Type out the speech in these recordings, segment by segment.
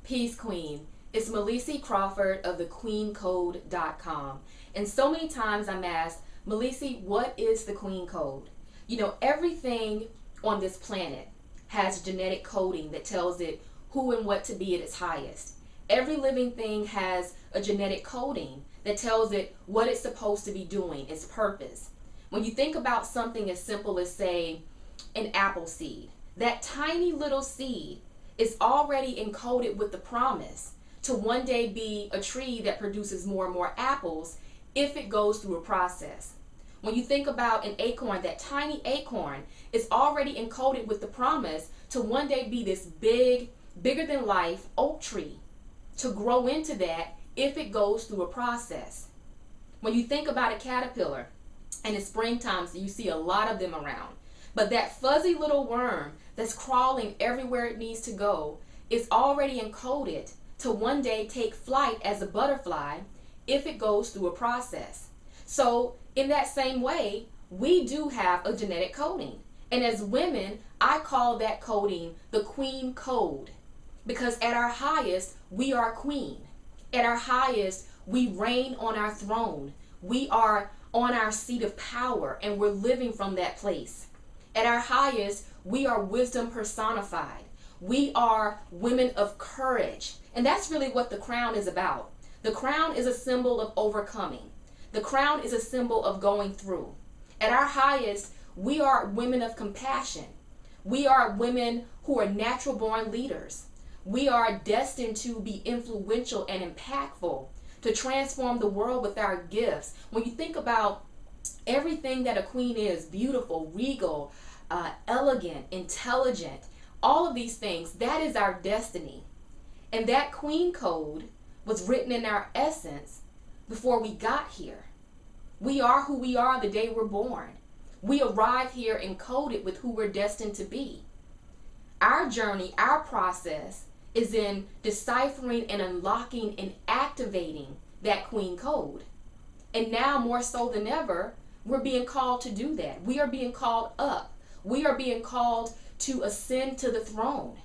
Peace Queen. It's Melissa Crawford of thequeencode.com. And so many times I'm asked, Melissa, what is the Queen Code? You know, everything on this planet has genetic coding that tells it who and what to be at its highest. Every living thing has a genetic coding that tells it what it's supposed to be doing, its purpose. When you think about something as simple as, say, an apple seed, that tiny little seed is already encoded with the promise to one day be a tree that produces more and more apples if it goes through a process. When you think about an acorn, that tiny acorn is already encoded with the promise to one day be this bigger than life oak tree, to grow into that if it goes through a process. When you think about a caterpillar, and in springtime, so you see a lot of them around, but that fuzzy little worm that's crawling everywhere it needs to go is already encoded to one day take flight as a butterfly if it goes through a process. So in that same way, we do have a genetic coding. And as women, I call that coding the Queen Code, because at our highest, we are queen. At our highest, we reign on our throne. We are on our seat of power, and we're living from that place. At our highest, we are wisdom personified. We are women of courage. And that's really what the crown is about. The crown is a symbol of overcoming. The crown is a symbol of going through. At our highest, we are women of compassion. We are women who are natural born leaders. We are destined to be influential and impactful, to transform the world with our gifts. When you think about everything that a queen is, beautiful, regal, elegant, intelligent, all of these things, that is our destiny. And that Queen Code was written in our essence before we got here. We are who we are the day we're born. We arrive here encoded with who we're destined to be. Our journey, our process is in deciphering and unlocking and activating that Queen Code. And now more so than ever, we're being called to do that. We are being called up. We are being called to ascend to the throne.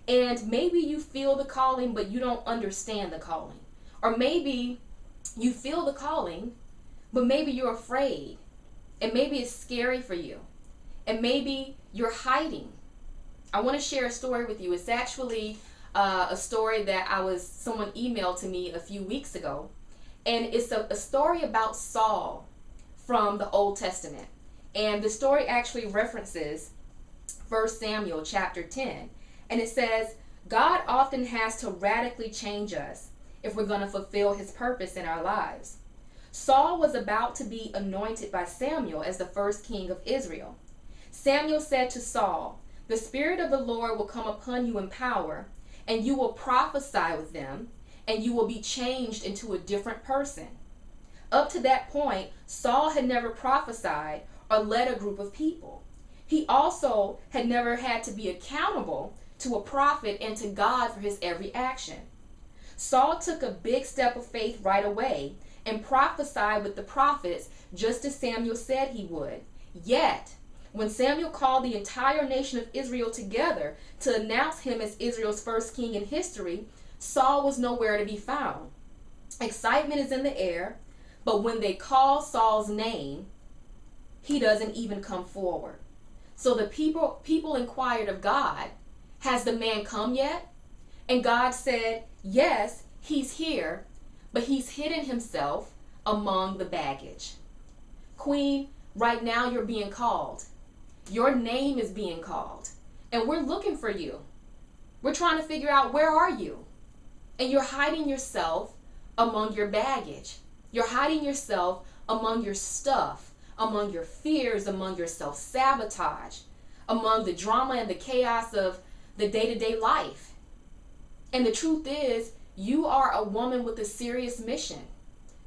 And maybe you feel the calling, but you don't understand the calling. Or maybe you feel the calling, but maybe you're afraid. And maybe it's scary for you. And maybe you're hiding. I want to share a story with you. It's actually a story that someone emailed to me a few weeks ago. And it's a story about Saul from the Old Testament. And the story actually references 1 Samuel chapter 10. And it says, God often has to radically change us if we're going to fulfill his purpose in our lives. Saul was about to be anointed by Samuel as the first king of Israel. Samuel said to Saul, the Spirit of the Lord will come upon you in power, and you will prophesy with them, and you will be changed into a different person. Up to that point, Saul had never prophesied or led a group of people. He also had never had to be accountable to a prophet and to God for his every action. Saul took a big step of faith right away and prophesied with the prophets just as Samuel said he would. Yet, when Samuel called the entire nation of Israel together to announce him as Israel's first king in history, Saul was nowhere to be found. Excitement is in the air, but when they call Saul's name, he doesn't even come forward. So the people inquired of God, has the man come yet? And God said, yes, he's here, but he's hidden himself among the baggage. Queen, right now you're being called. Your name is being called. And we're looking for you. We're trying to figure out, where are you? And you're hiding yourself among your baggage. You're hiding yourself among your stuff, among your fears, among your self-sabotage, among the drama and the chaos of the day-to-day life. And the truth is, you are a woman with a serious mission.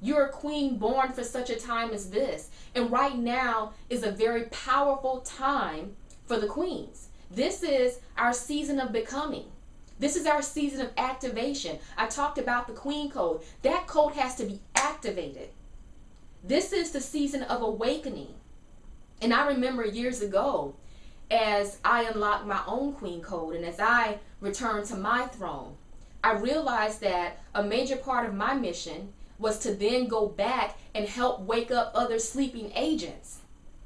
You're a queen born for such a time as this. And right now is a very powerful time for the queens. This is our season of becoming. This is our season of activation. I talked about the Queen Code. That code has to be activated. This is the season of awakening. And I remember years ago, as I unlocked my own Queen Code and as I returned to my throne, I realized that a major part of my mission was to then go back and help wake up other sleeping agents.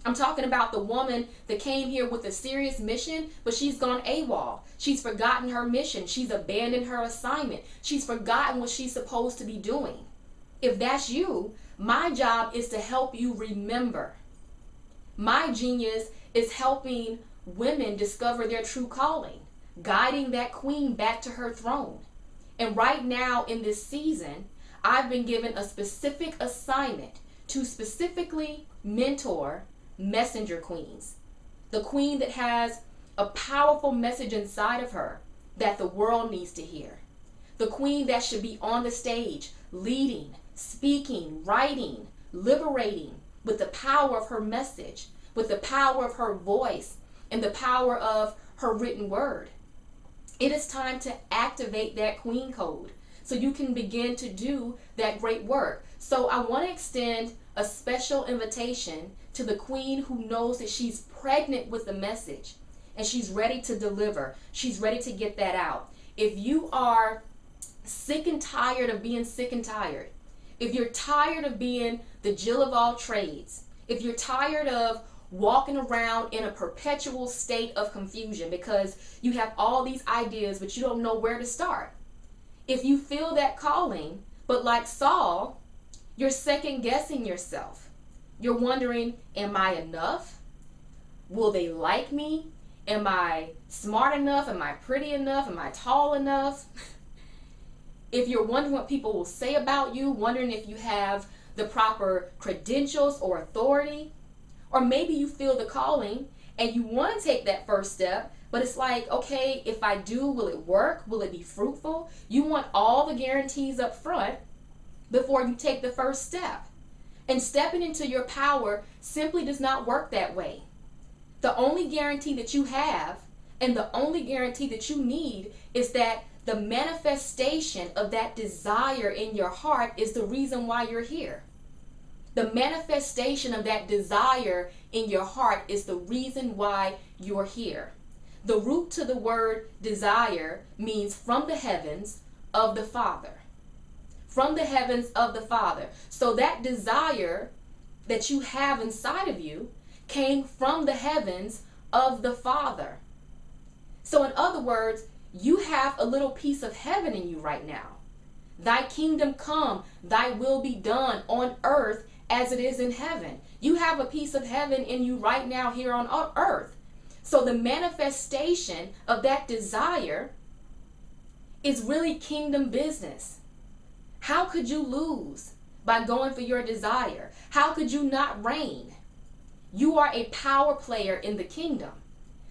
I'm talking about the woman that came here with a serious mission, but she's gone AWOL. She's forgotten her mission. She's abandoned her assignment. She's forgotten what she's supposed to be doing. If that's you, my job is to help you remember. My genius is helping women discover their true calling, guiding that queen back to her throne. And right now in this season, I've been given a specific assignment to specifically mentor messenger queens. The queen that has a powerful message inside of her that the world needs to hear. The queen that should be on the stage, leading, speaking, writing, liberating with the power of her message, with the power of her voice, and the power of her written word. It is time to activate that queen code so you can begin to do that great work. So I want to extend a special invitation to the queen who knows that she's pregnant with the message and she's ready to deliver. She's ready to get that out. If you are sick and tired of being sick and tired, if you're tired of being the Jill of all trades, if you're tired of walking around in a perpetual state of confusion because you have all these ideas but you don't know where to start, if you feel that calling, but like Saul, you're second guessing yourself. You're wondering, am I enough? Will they like me? Am I smart enough? Am I pretty enough? Am I tall enough? If you're wondering what people will say about you, wondering if you have the proper credentials or authority, or maybe you feel the calling and you want to take that first step, but it's like, okay, if I do, will it work? Will it be fruitful? You want all the guarantees up front before you take the first step. And stepping into your power simply does not work that way. The only guarantee that you have and the only guarantee that you need is that the manifestation of that desire in your heart is the reason why you're here. The manifestation of that desire in your heart is the reason why you're here. The root to the word desire means from the heavens of the Father. From the heavens of the Father. So that desire that you have inside of you came from the heavens of the Father. So in other words, you have a little piece of heaven in you right now. Thy kingdom come, thy will be done on earth as it is in heaven. You have a piece of heaven in you right now here on earth. So the manifestation of that desire is really kingdom business. How could you lose by going for your desire? How could you not reign? You are a power player in the kingdom,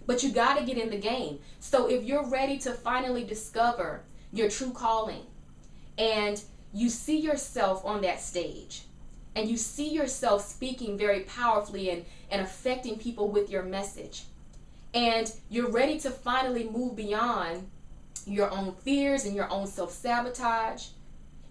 but you got to get in the game. So if you're ready to finally discover your true calling and you see yourself on that stage and you see yourself speaking very powerfully and affecting people with your message, and you're ready to finally move beyond your own fears and your own self-sabotage,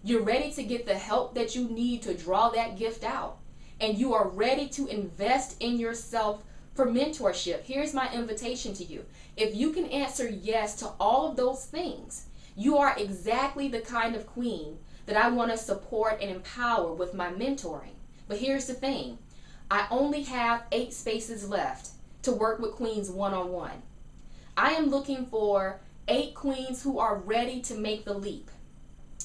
you're ready to get the help that you need to draw that gift out, and you are ready to invest in yourself for mentorship, here's my invitation to you. If you can answer yes to all of those things, you are exactly the kind of queen that I want to support and empower with my mentoring. But here's the thing. I only have 8 spaces left to work with queens one-on-one. I am looking for 8 queens who are ready to make the leap.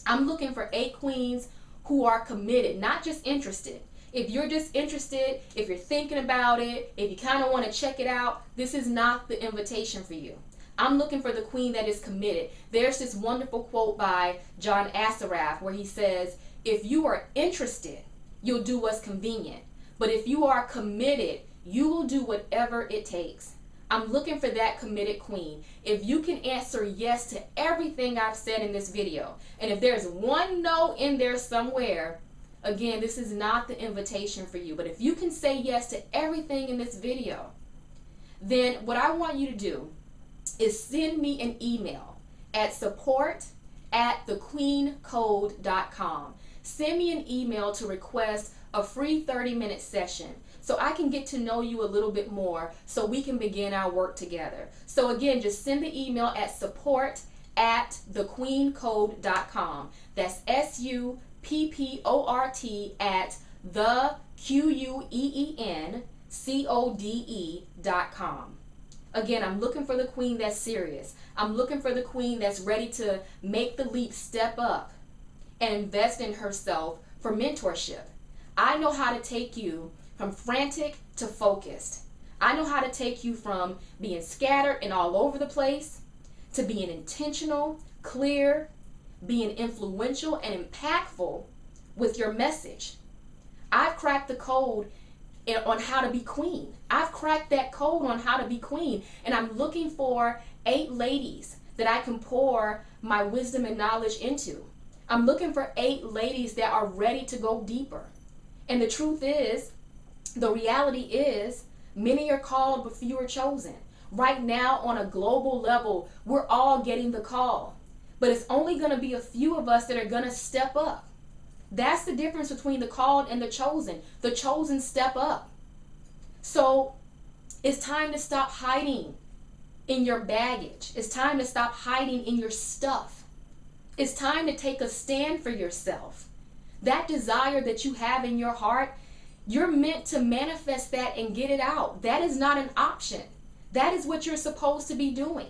I'm looking for 8 queens who are committed, not just interested. If you're just interested, if you're thinking about it, if you kind of want to check it out, this is not the invitation for you. I'm looking for the queen that is committed. There's this wonderful quote by John Assaraf where he says, if you are interested, you'll do what's convenient. But if you are committed, you will do whatever it takes. I'm looking for that committed queen. If you can answer yes to everything I've said in this video, and if there's one no in there somewhere, again, this is not the invitation for you. But if you can say yes to everything in this video, then what I want you to do is send me an email at support@thequeencode.com. Send me an email to request a free 30-minute session so I can get to know you a little bit more so we can begin our work together. So again, just send the email at support at thequeencode.com. That's SUPPORT at thequeencode.com. Again, I'm looking for the queen that's serious. I'm looking for the queen that's ready to make the leap, step up, and invest in herself for mentorship. I know how to take you from frantic to focused. I know how to take you from being scattered and all over the place to being intentional, clear, being influential and impactful with your message. I've cracked the code on how to be queen. I've cracked that code on how to be queen, and I'm looking for 8 ladies that I can pour my wisdom and knowledge into. I'm looking for 8 ladies that are ready to go deeper. And the truth is, the reality is, many are called but few are chosen. Right now, on a global level, we're all getting the call, but it's only going to be a few of us that are going to step up. That's the difference between the called and the chosen. The chosen step up. So it's time to stop hiding in your baggage. It's time to stop hiding in your stuff. It's time to take a stand for yourself. That desire that you have in your heart, you're meant to manifest that and get it out. That is not an option. That is what you're supposed to be doing.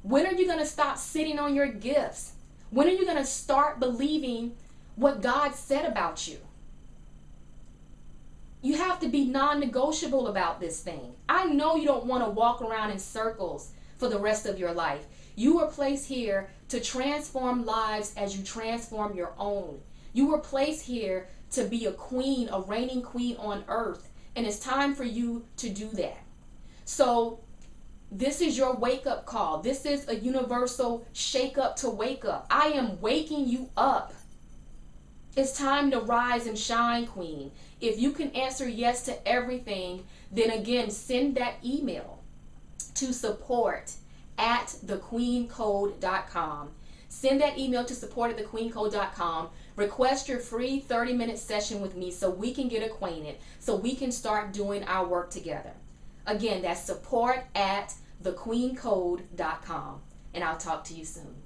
When are you going to stop sitting on your gifts? When are you going to start believing what God said about you? You have to be non-negotiable about this thing. I know you don't want to walk around in circles for the rest of your life. You were placed here to transform lives as you transform your own. You were placed here to be a queen, a reigning queen on earth, and it's time for you to do that. So this is your wake-up call. This is a universal shake-up to wake up. I am waking you up. It's time to rise and shine, queen. If you can answer yes to everything, then again, send that email to support@thequeencode.com. Send that email to support@thequeencode.com. Request your free 30-minute session with me so we can get acquainted, so we can start doing our work together. Again, that's support@thequeencode.com. And I'll talk to you soon.